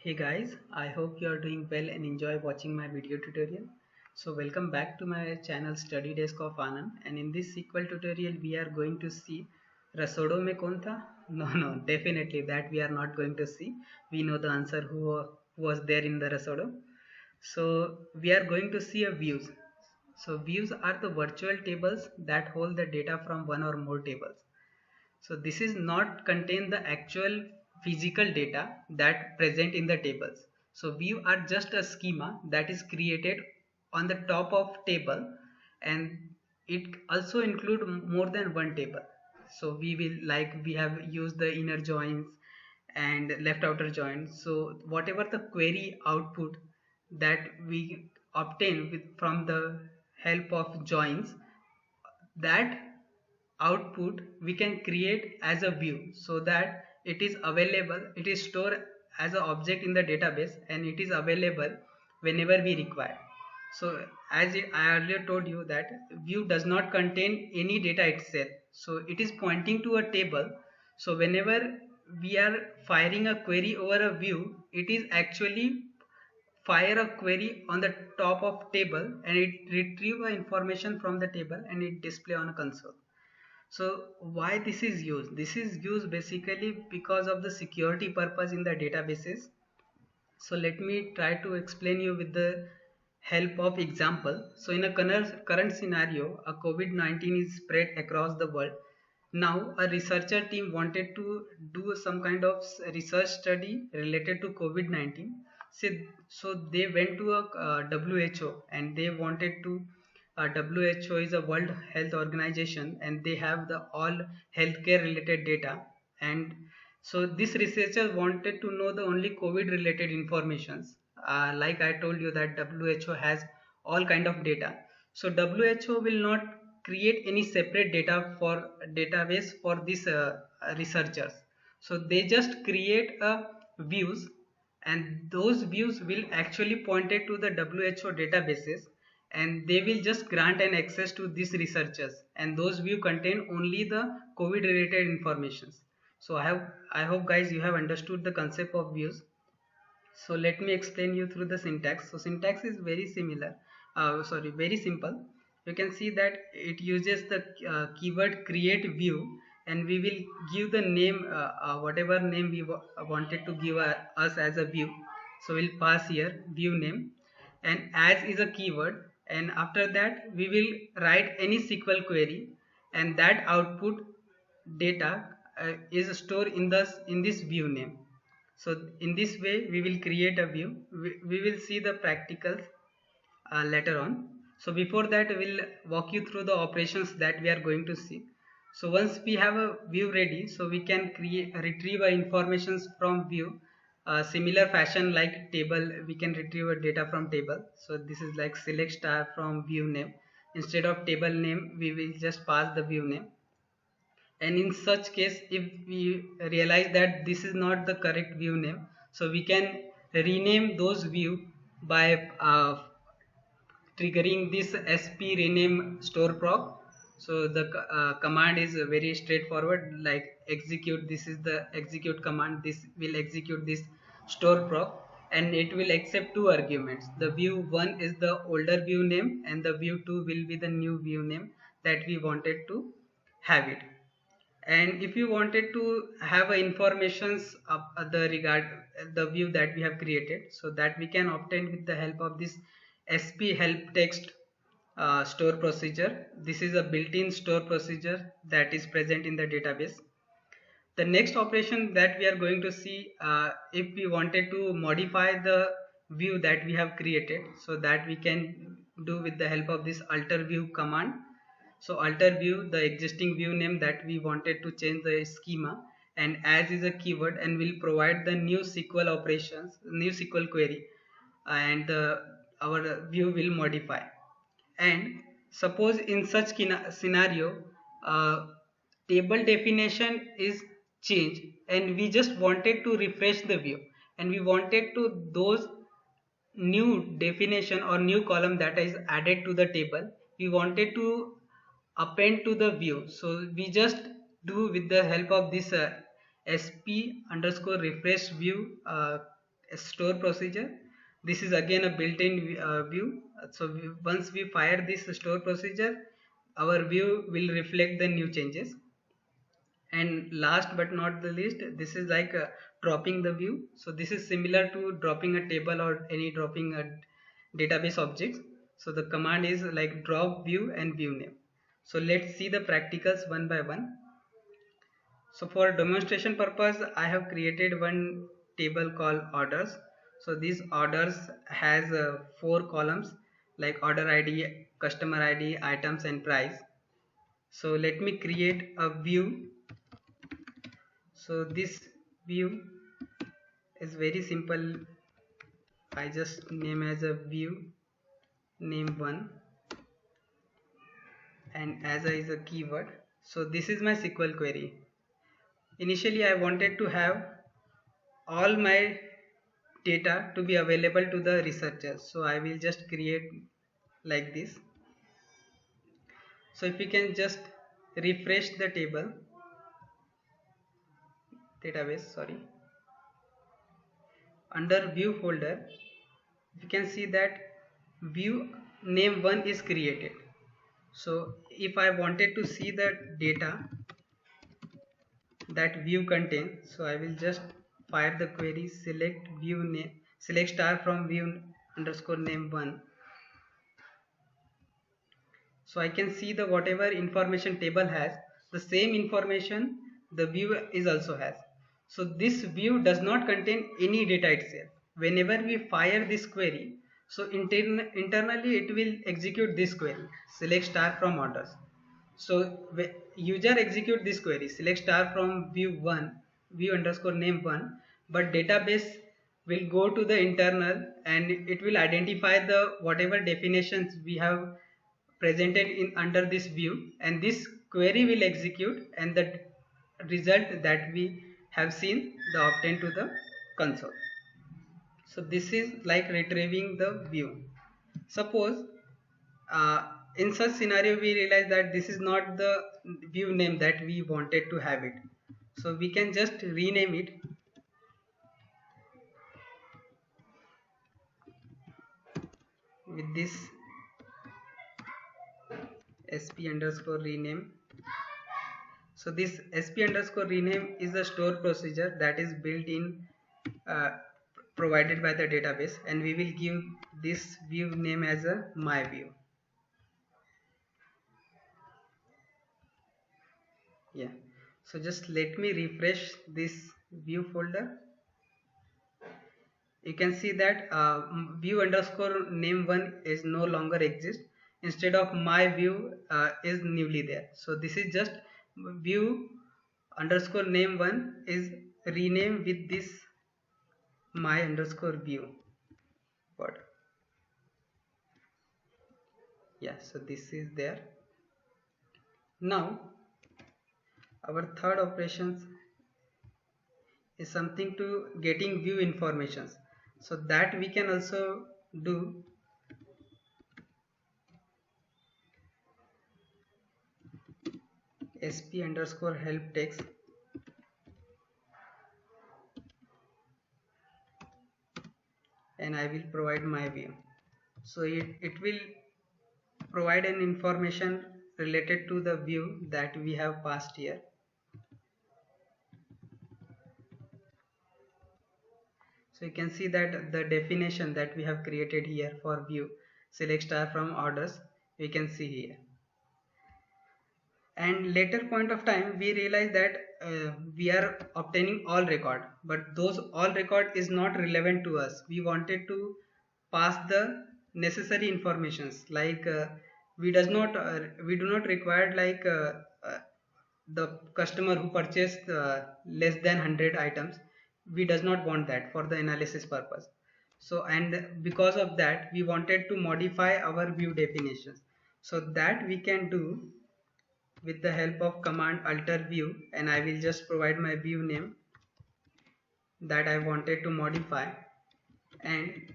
Hey guys, I hope you are doing well and enjoy watching my video tutorial. So welcome back to my channel Study Desk of Anand, and in this sequel tutorial we are going to see Rasodo mein kaun tha? No, definitely that we are not going to see. We know the answer who was there in the Rasodo. So we are going to see a views. So views are the virtual tables that hold the data from one or more tables. So this is not contain the actual physical data that present in the tables. So view are just a schema that is created on the top of table, and it also include more than one table. So we have used the inner joins and left outer joins. So whatever the query output that we obtain from the help of joins, that output we can create as a view, so that it is stored as an object in the database and it is available whenever we require. So I earlier told you that view does not contain any data itself, so it is pointing to a table. So whenever we are firing a query over a view, it is actually fire a query on the top of table and it retrieve information from the table and it display on a console. So why this is used? This is used basically because of the security purpose in the databases. So let me try to explain you with the help of example. So in a current scenario, a COVID-19 is spread across the world. Now a researcher team wanted to do some kind of research study related to COVID-19. So they went to a WHO and they wanted to WHO is a World Health Organization and they have the all healthcare related data. And so this researcher wanted to know the only COVID related informations. Like I told you that WHO has all kind of data. So WHO will not create any separate data for database for these researchers. So they just create a views, and those views will actually point it to the WHO databases, and they will just grant an access to these researchers, and those view contain only the COVID related informations. So I hope guys you have understood the concept of views. So let me explain you through the syntax. So syntax is very similar, very simple. You can see that it uses the keyword create view, and we will give the name, whatever name we wanted to give us as a view. So we'll pass here view name, and as is a keyword, and after that we will write any SQL query, and that output data is stored in this view name. So in this way we will create a view. We will see the practicals later on. So before that we'll walk you through the operations that we are going to see. So once we have a view ready, so we can retrieve informations from view, similar fashion like table. We can retrieve a data from table. So this is like select star from view name. Instead of table name we will just pass the view name. And in such case, if we realize that this is not the correct view name, so we can rename those view by triggering this sp rename store proc. So the command is very straightforward, like execute, this is the execute command. This will execute this store proc, and it will accept two arguments. The view 1 is the older view name, and the view 2 will be the new view name that we wanted to have it. And if you wanted to have informations of the regard the view that we have created, so that we can obtain with the help of this sp help text store procedure. This is a built-in store procedure that is present in the database. The next operation that we are going to see, if we wanted to modify the view that we have created, so that we can do with the help of this alter view command. So alter view, the existing view name that we wanted to change the schema, and as is a keyword, and will provide the new SQL operations, new SQL query, and our view will modify. And suppose in such scenario, uh, table definition is changed, and we just wanted to refresh the view, and we wanted to those new definition or new column that is added to the table, we wanted to append to the view. So we just do with the help of this sp underscore refresh view a store procedure. This is again a built-in view. So once we fire this store procedure, our view will reflect the new changes. And last but not the least, this is like dropping the view. So this is similar to dropping a table or any dropping a database objects. So the command is like drop view and view name. So let's see the practicals one by one. So for demonstration purpose, I have created one table called orders. So these orders has 4 columns like order ID, customer ID, items and price. So let me create a view. So this view is very simple. I just name as a view name 1 and as a is a keyword. So this is my SQL query. Initially I wanted to have all my data to be available to the researchers. So I will just create like this. So if we can just refresh the table database, sorry, under view folder, you can see that view name 1 is created. So if I wanted to see the data that view contains, so I will just fire the query select view name, select star from view underscore name 1. So I can see the whatever information table has, the same information the view is also has. So this view does not contain any data itself. Whenever we fire this query, so internally it will execute this query select star from orders. So user execute this query select star from view 1 view underscore name 1, but database will go to the internal and it will identify the whatever definitions we have presented in under this view, and this query will execute and the result that we have seen the obtained to the console. So this is like retrieving the view. Suppose in such scenario we realize that this is not the view name that we wanted to have it, so we can just rename it with this sp underscore rename. So this sp underscore rename is a store procedure that is built in uh, provided by the database, and we will give this view name as a my view. Yeah, so just let me refresh this view folder. You can see that view underscore name 1 is no longer exist. Instead of my view is newly there. So this is just view underscore name 1 is renamed with this my underscore view word. Yeah, so this is there. Now our third operations is something to getting view informations, so that we can also do. Sp underscore help text and I will provide my view. So it will provide an information related to the view that we have passed here. So you can see that the definition that we have created here for view select star from orders, we can see here. And later point of time we realize that we are obtaining all record, but those all record is not relevant to us. We wanted to pass the necessary informations like we do not require like the customer who purchased less than 100 items. We does not want that for the analysis purpose. So and because of that we wanted to modify our view definitions, so that we can do with the help of command alter view, and I will just provide my view name that I wanted to modify and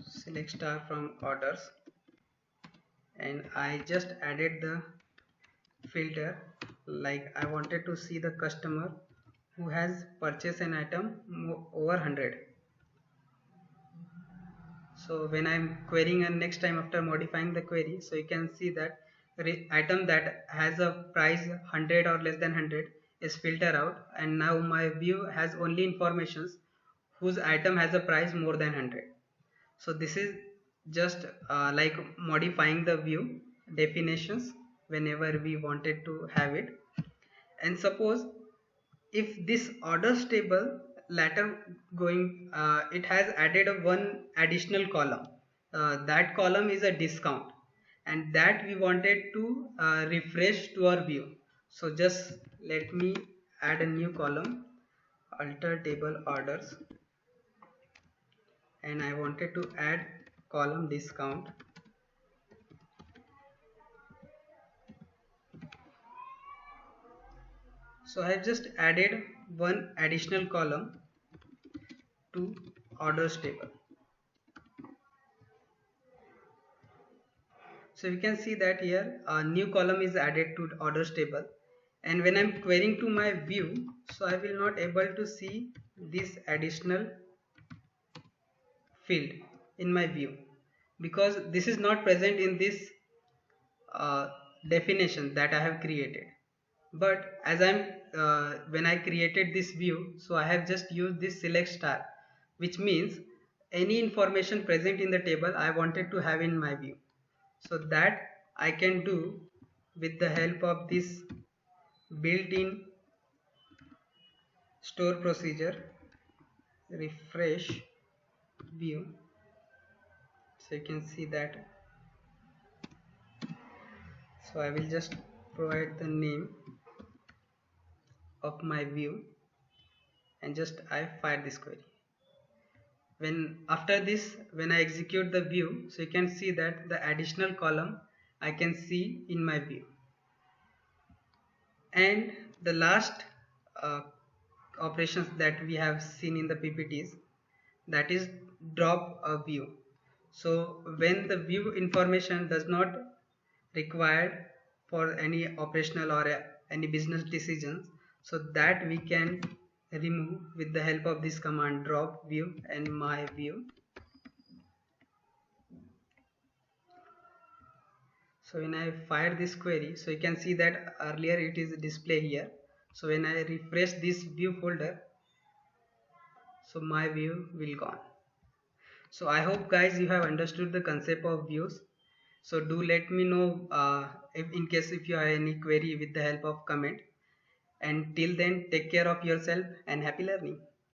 select star from orders, and I just added the filter like I wanted to see the customer who has purchased an item over 100. So when I'm querying and next time after modifying the query, so you can see that item that has a price 100 or less than 100 is filtered out, and now my view has only informations whose item has a price more than 100. So this is just like modifying the view definitions whenever we wanted to have it. And suppose if this orders table later going it has added a one additional column, that column is a discount, and that we wanted to refresh to our view. So just let me add a new column, alter table orders, and I wanted to add column discount. So I have just added one additional column to orders table. So you can see that here a new column is added to orders table, and when I'm querying to my view, so I will not able to see this additional field in my view because this is not present in this uh, definition that I have created. But as I'm when I created this view, so I have just used this select star, which means any information present in the table I wanted to have in my view. So that I can do with the help of this built-in store procedure refresh view. So you can see that. So I will just provide the name of my view and just I fire this query. When after this, when I execute the view, so you can see that the additional column I can see in my view. And the last uh, operations that we have seen in the PPTs, that is drop a view. So when the view information does not required for any operational or any business decisions, so that we can remove with the help of this command drop view and my view. So when I fire this query, so you can see that earlier it is display here. So when I refresh this view folder, so my view will gone. So I hope guys you have understood the concept of views. So do let me know if in case if you have any query with the help of comment. And till then, take care of yourself and happy learning.